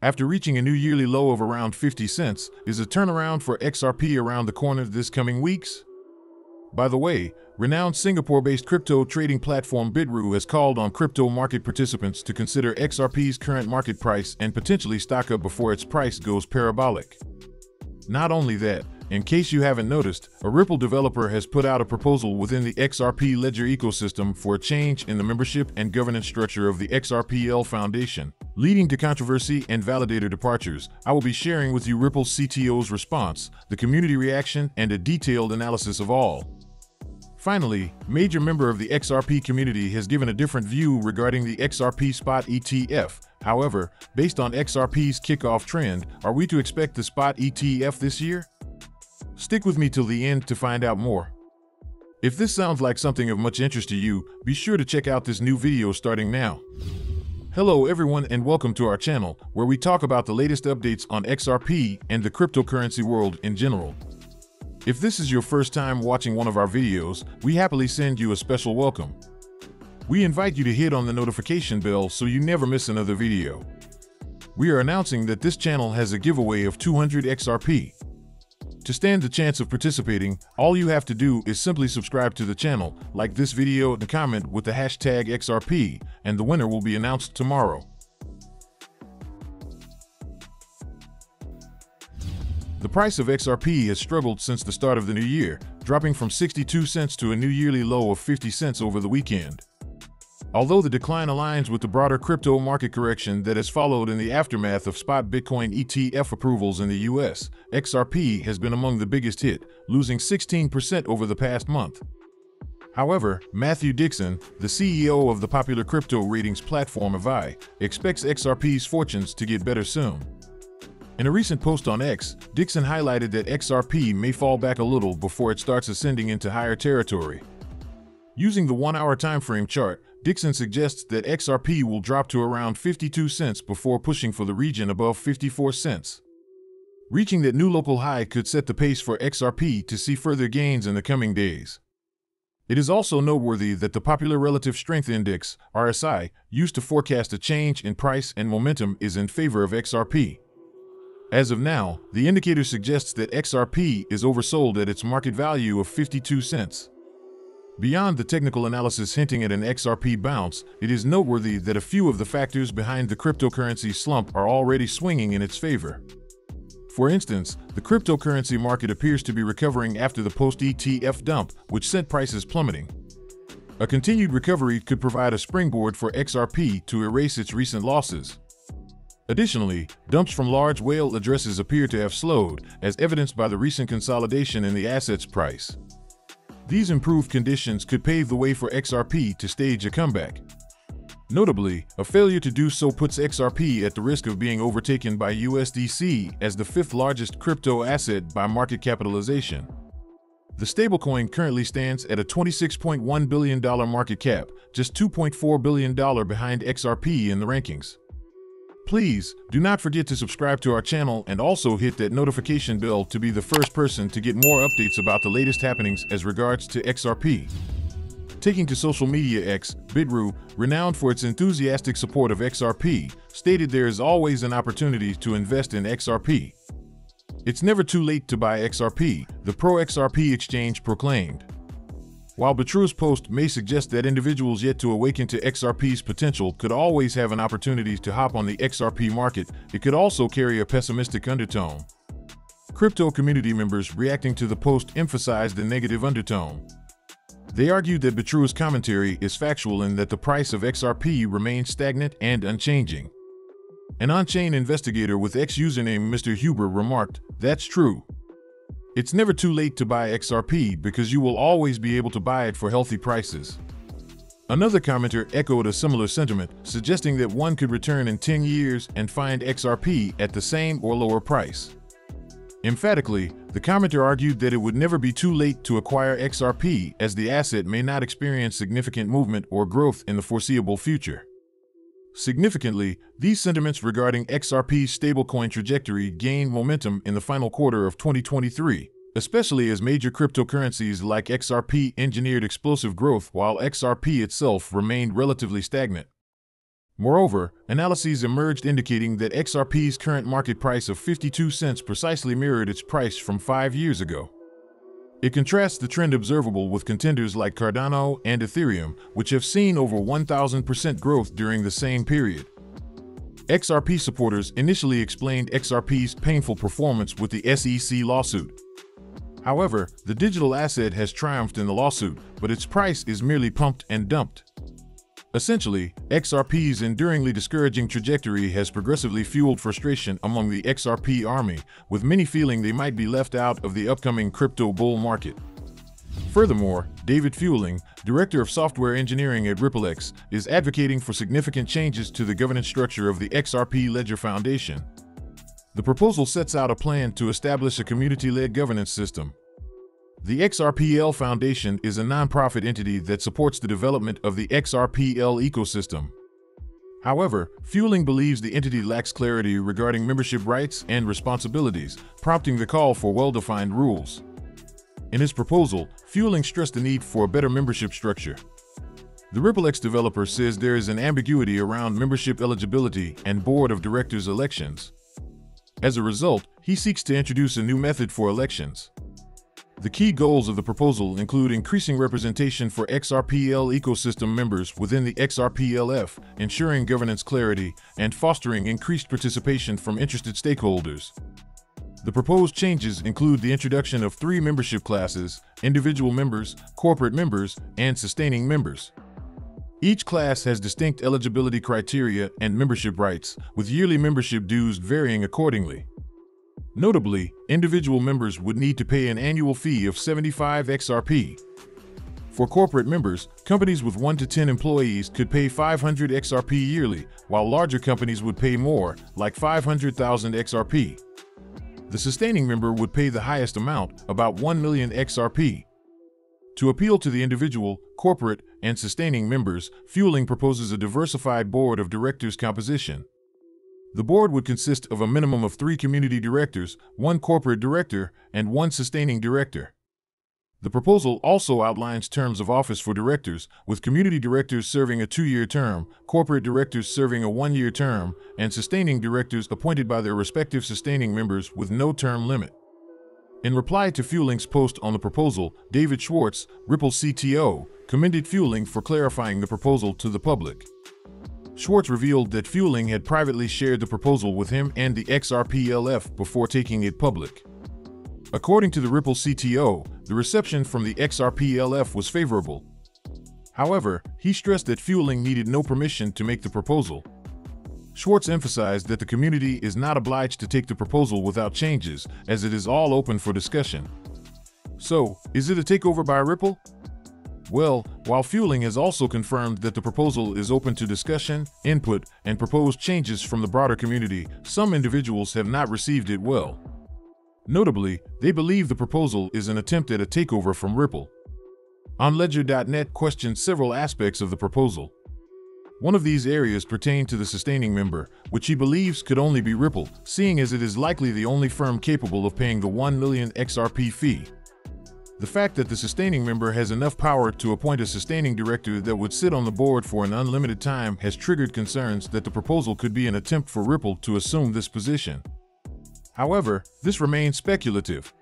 After reaching a new yearly low of around 50 cents, is a turnaround for XRP around the corner this coming weeks? By the way, renowned Singapore-based crypto trading platform Bitrue has called on crypto market participants to consider XRP's current market price and potentially stock up before its price goes parabolic. Not only that, in case you haven't noticed, a Ripple developer has put out a proposal within the XRP Ledger ecosystem for a change in the membership and governance structure of the XRPL Foundation, leading to controversy and validator departures. I will be sharing with you Ripple's CTO's response, the community reaction, and a detailed analysis of all. Finally, major member of the XRP community has given a different view regarding the XRP Spot ETF. However, based on XRP's kickoff trend, are we to expect the Spot ETF this year? Stick with me till the end to find out more. If this sounds like something of much interest to you, be sure to check out this new video starting now. Hello everyone and welcome to our channel, where we talk about the latest updates on XRP and the cryptocurrency world in general. If this is your first time watching one of our videos, we happily send you a special welcome. We invite you to hit on the notification bell so you never miss another video. We are announcing that this channel has a giveaway of 200 XRP. To stand the chance of participating, all you have to do is simply subscribe to the channel, like this video and comment with the hashtag XRP, and the winner will be announced tomorrow. The price of XRP has struggled since the start of the new year, dropping from 62 cents to a new yearly low of 50 cents over the weekend. Although the decline aligns with the broader crypto market correction that has followed in the aftermath of spot Bitcoin ETF approvals in the US, XRP has been among the biggest hit, losing 16% over the past month. However, Matthew Dixon, the CEO of the popular crypto ratings platform Avi, expects XRP's fortunes to get better soon. In a recent post on X, Dixon highlighted that XRP may fall back a little before it starts ascending into higher territory. Using the 1-hour timeframe chart, Dixon suggests that XRP will drop to around 52 cents before pushing for the region above 54 cents. Reaching that new local high could set the pace for XRP to see further gains in the coming days. It is also noteworthy that the popular Relative Strength Index, RSI, used to forecast a change in price and momentum is in favor of XRP. As of now, the indicator suggests that XRP is oversold at its market value of 52 cents. Beyond the technical analysis hinting at an XRP bounce, it is noteworthy that a few of the factors behind the cryptocurrency slump are already swinging in its favor. For instance, the cryptocurrency market appears to be recovering after the post-ETF dump, which sent prices plummeting. A continued recovery could provide a springboard for XRP to erase its recent losses. Additionally, dumps from large whale addresses appear to have slowed, as evidenced by the recent consolidation in the asset's price. These improved conditions could pave the way for XRP to stage a comeback. Notably, a failure to do so puts XRP at the risk of being overtaken by USDC as the fifth largest crypto asset by market capitalization. The stablecoin currently stands at a $26.1 billion market cap, just $2.4 billion behind XRP in the rankings. Please, do not forget to subscribe to our channel and also hit that notification bell to be the first person to get more updates about the latest happenings as regards to XRP. Taking to social media, Bitrue, renowned for its enthusiastic support of XRP, stated there is always an opportunity to invest in XRP. It's never too late to buy XRP, the pro-XRP exchange proclaimed. While Bitrue's post may suggest that individuals yet to awaken to XRP's potential could always have an opportunity to hop on the XRP market, it could also carry a pessimistic undertone. Crypto community members reacting to the post emphasized the negative undertone. They argued that Bitrue's commentary is factual and that the price of XRP remains stagnant and unchanging. An on-chain investigator with X username Mr. Huber remarked, "That's true. It's never too late to buy XRP because you will always be able to buy it for healthy prices." Another commenter echoed a similar sentiment, suggesting that one could return in 10 years and find XRP at the same or lower price. Emphatically, the commenter argued that it would never be too late to acquire XRP as the asset may not experience significant movement or growth in the foreseeable future. Significantly, these sentiments regarding XRP's stablecoin trajectory gained momentum in the final quarter of 2023, especially as major cryptocurrencies like XRP engineered explosive growth while XRP itself remained relatively stagnant. Moreover, analyses emerged indicating that XRP's current market price of 52 cents precisely mirrored its price from 5 years ago. It contrasts the trend observable with contenders like Cardano and Ethereum, which have seen over 1,000% growth during the same period. XRP supporters initially explained XRP's painful performance with the SEC lawsuit. However, the digital asset has triumphed in the lawsuit, but its price is merely pumped and dumped. Essentially, XRP's enduringly discouraging trajectory has progressively fueled frustration among the XRP army, with many feeling they might be left out of the upcoming crypto bull market. Furthermore, David Fueling, director of software engineering at RippleX, is advocating for significant changes to the governance structure of the XRP Ledger Foundation. The proposal sets out a plan to establish a community-led governance system. The XRPL Foundation is a nonprofit entity that supports the development of the XRPL ecosystem. However, Fueling believes the entity lacks clarity regarding membership rights and responsibilities, prompting the call for well-defined rules. In his proposal, Fueling stressed the need for a better membership structure. The RippleX developer says there is an ambiguity around membership eligibility and board of directors elections. As a result, he seeks to introduce a new method for elections. The key goals of the proposal include increasing representation for XRPL ecosystem members within the XRPLF, ensuring governance clarity, and fostering increased participation from interested stakeholders. The proposed changes include the introduction of 3 membership classes: individual members, corporate members, and sustaining members. Each class has distinct eligibility criteria and membership rights, with yearly membership dues varying accordingly. Notably, individual members would need to pay an annual fee of 75 XRP. For corporate members, companies with 1 to 10 employees could pay 500 XRP yearly, while larger companies would pay more, like 500,000 XRP. The sustaining member would pay the highest amount, about 1 million XRP. To appeal to the individual, corporate, and sustaining members, Fueling proposes a diversified board of directors composition. The board would consist of a minimum of 3 community directors, 1 corporate director, and 1 sustaining director. The proposal also outlines terms of office for directors, with community directors serving a 2-year term, corporate directors serving a 1-year term, and sustaining directors appointed by their respective sustaining members with no term limit. In reply to Fueling's post on the proposal, David Schwartz, Ripple CTO, commended Fueling for clarifying the proposal to the public. Schwartz revealed that Fueling had privately shared the proposal with him and the XRPLF before taking it public. According to the Ripple CTO, the reception from the XRPLF was favorable. However, he stressed that Fueling needed no permission to make the proposal. Schwartz emphasized that the community is not obliged to take the proposal without changes, as it is all open for discussion. So, is it a takeover by Ripple? Well, while Fueling has also confirmed that the proposal is open to discussion, input, and proposed changes from the broader community, some individuals have not received it well. Notably, they believe the proposal is an attempt at a takeover from Ripple. OnLedger.net questioned several aspects of the proposal. One of these areas pertained to the sustaining member, which he believes could only be Ripple, seeing as it is likely the only firm capable of paying the 1 million XRP fee. The fact that the sustaining member has enough power to appoint a sustaining director that would sit on the board for an unlimited time has triggered concerns that the proposal could be an attempt for Ripple to assume this position. However, this remains speculative.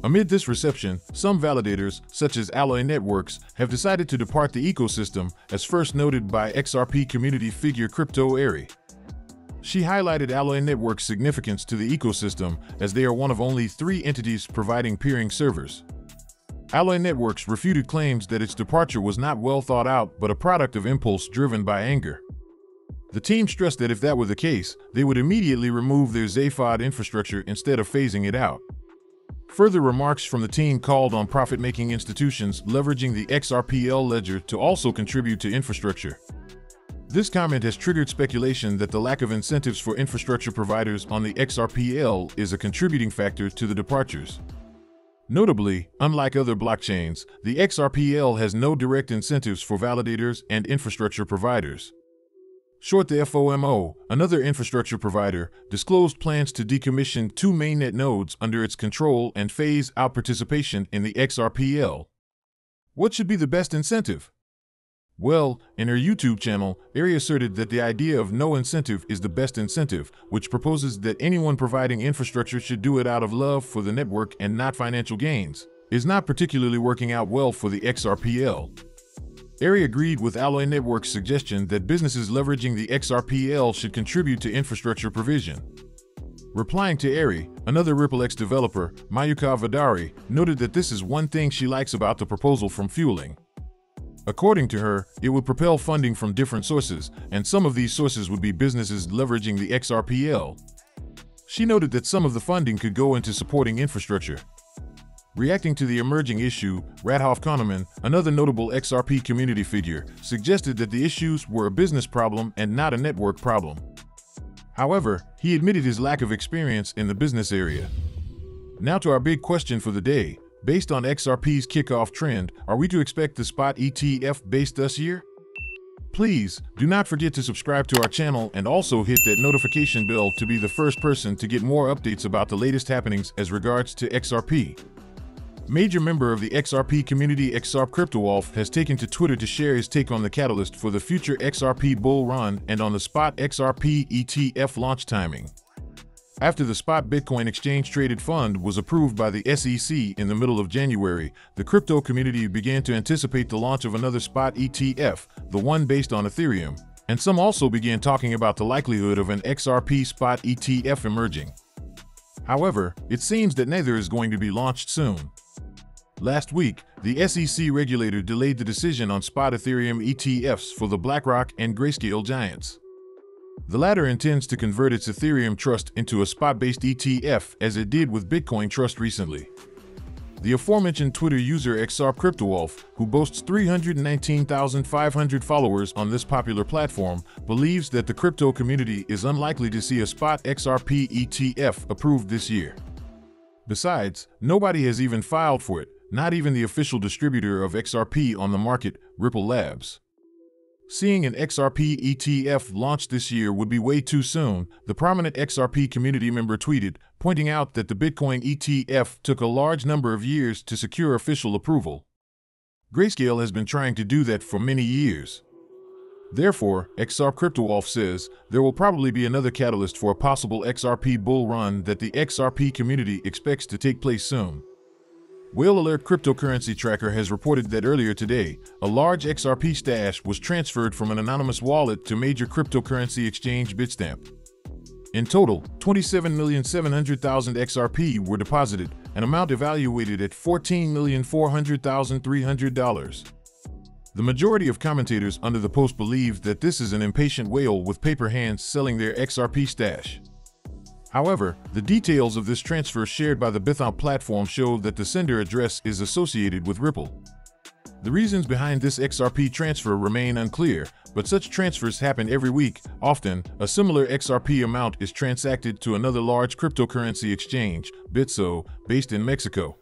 Amid this reception, some validators, such as Alloy Networks, have decided to depart the ecosystem, as first noted by XRP community figure Crypto Airy. She highlighted Alloy Networks' significance to the ecosystem, as they are one of only 3 entities providing peering servers. Alloy Networks refuted claims that its departure was not well thought out but a product of impulse driven by anger. The team stressed that if that were the case, they would immediately remove their ZFOD infrastructure instead of phasing it out. Further remarks from the team called on profit-making institutions leveraging the XRPL ledger to also contribute to infrastructure. This comment has triggered speculation that the lack of incentives for infrastructure providers on the XRPL is a contributing factor to the departures. Notably, unlike other blockchains, the XRPL has no direct incentives for validators and infrastructure providers. Short the FOMO, another infrastructure provider, disclosed plans to decommission 2 mainnet nodes under its control and phase out participation in the XRPL. What should be the best incentive? Well, in her YouTube channel, Ari asserted that the idea of no incentive is the best incentive, which proposes that anyone providing infrastructure should do it out of love for the network and not financial gains, is not particularly working out well for the XRPL. Ari agreed with Alloy Network's suggestion that businesses leveraging the XRPL should contribute to infrastructure provision. Replying to Ari, another RippleX developer, Mayuka Vadari, noted that this is one thing she likes about the proposal from Fueling. According to her, it would propel funding from different sources, and some of these sources would be businesses leveraging the XRPL. She noted that some of the funding could go into supporting infrastructure. Reacting to the emerging issue, Radhof Kahneman, another notable XRP community figure, suggested that the issues were a business problem and not a network problem. However, he admitted his lack of experience in the business area. Now to our big question for the day. Based on XRP's kickoff trend, are we to expect the spot ETF based this year? Please, do not forget to subscribe to our channel and also hit that notification bell to be the first person to get more updates about the latest happenings as regards to XRP. Major member of the XRP community XRP CryptoWolf has taken to Twitter to share his take on the catalyst for the future XRP bull run and on the spot XRP ETF launch timing. After the spot Bitcoin exchange-traded fund was approved by the SEC in the middle of January, the crypto community began to anticipate the launch of another spot ETF, the one based on Ethereum, and some also began talking about the likelihood of an XRP spot ETF emerging. However, it seems that neither is going to be launched soon. Last week, the SEC regulator delayed the decision on spot Ethereum ETFs for the BlackRock and Grayscale giants. The latter intends to convert its Ethereum trust into a spot-based ETF as it did with Bitcoin Trust recently. The aforementioned Twitter user XRP CryptoWolf, who boasts 319,500 followers on this popular platform, believes that the crypto community is unlikely to see a spot XRP ETF approved this year. Besides, nobody has even filed for it, not even the official distributor of XRP on the market, Ripple Labs. Seeing an XRP ETF launch this year would be way too soon, the prominent XRP community member tweeted, pointing out that the Bitcoin ETF took a large number of years to secure official approval. Grayscale has been trying to do that for many years. Therefore, XRP CryptoWolf says, there will probably be another catalyst for a possible XRP bull run that the XRP community expects to take place soon. Whale Alert Cryptocurrency Tracker has reported that earlier today, a large XRP stash was transferred from an anonymous wallet to major cryptocurrency exchange Bitstamp. In total, 27,700,000 XRP were deposited, an amount evaluated at $14,400,300. The majority of commentators under the post believe that this is an impatient whale with paper hands selling their XRP stash. However, the details of this transfer shared by the Bitstamp platform show that the sender address is associated with Ripple. The reasons behind this XRP transfer remain unclear, but such transfers happen every week. Often, a similar XRP amount is transacted to another large cryptocurrency exchange, Bitso, based in Mexico.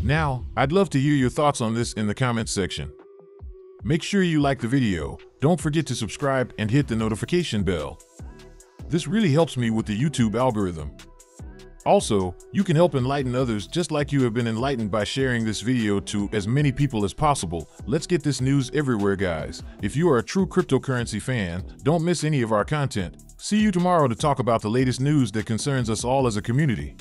Now, I'd love to hear your thoughts on this in the comments section. Make sure you like the video, don't forget to subscribe and hit the notification bell. This really helps me with the YouTube algorithm. Also, you can help enlighten others just like you have been enlightened by sharing this video to as many people as possible. Let's get this news everywhere, guys. If you are a true cryptocurrency fan, don't miss any of our content. See you tomorrow to talk about the latest news that concerns us all as a community.